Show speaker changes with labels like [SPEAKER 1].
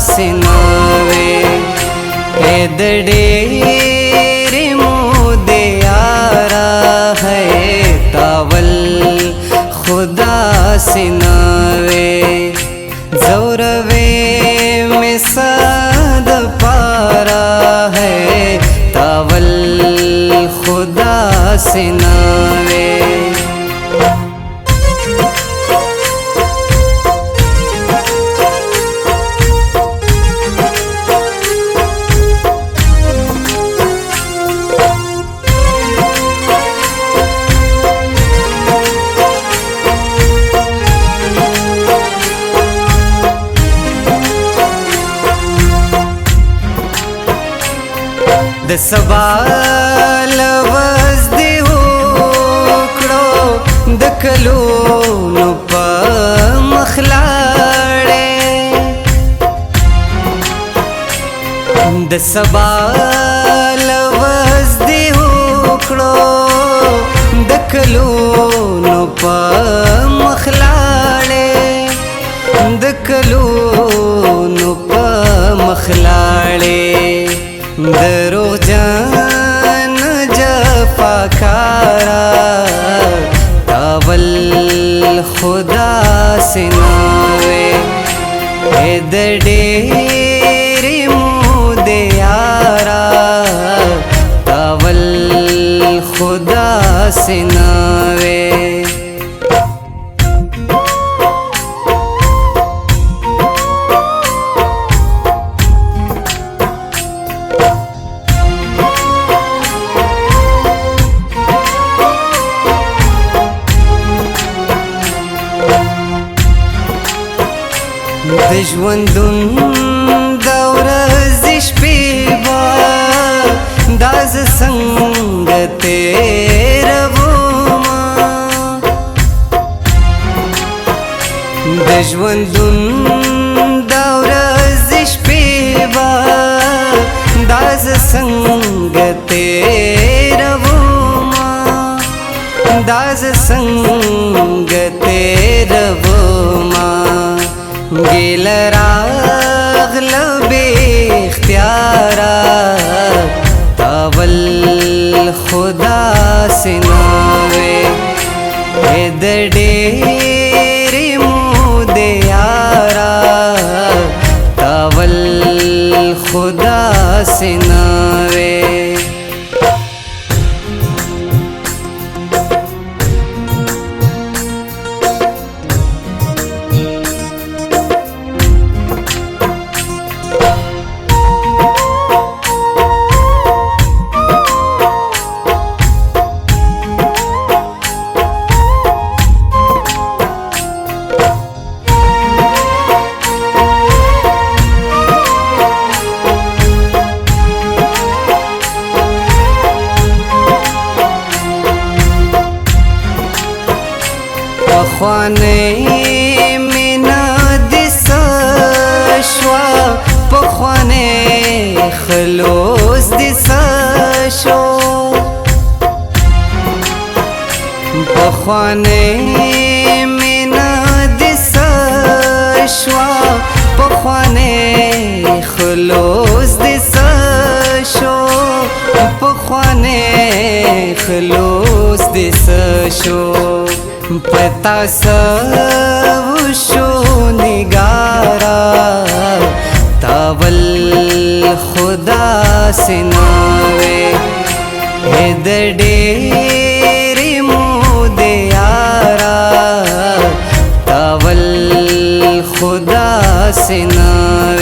[SPEAKER 1] से नावे ए दडेरे मुदे यारा है तावल खुदा से नावे जौरवे में सद पारा है तावल खुदा से नावे د سبا لوز دی وکړو د کلونو په مخلاړې د سبا لوز دی وکړو د کلونو په مخلاړې د کلونو په مخلاړې درو جان جفاکارا تاول خدا سے ناوے اے دڈیری مودے یارا تاول خدا سے ناوے د ژوندون د ورځې شپې به دا زه څنګه تېرومه د ژوندون د ورځې شپې به دا زه څنګه تېرومه دا زه څنګه تېرومه गिल रागल बे इख्तियारा तावल खुदा से नावे ए दडेरे मुदे यारा तावल खुदा से नावे पखवाने मिना दिसा शवा पखवाने खलोस दिसा शो पखवाने मिना दिसा शवा पखवाने खलोस दिसा शो पखवाने खलोस दिसा शो पता सब शो निगारा तावल खुदा से नावे ए दडेरे मुदे यारा तावल खुदा से नावे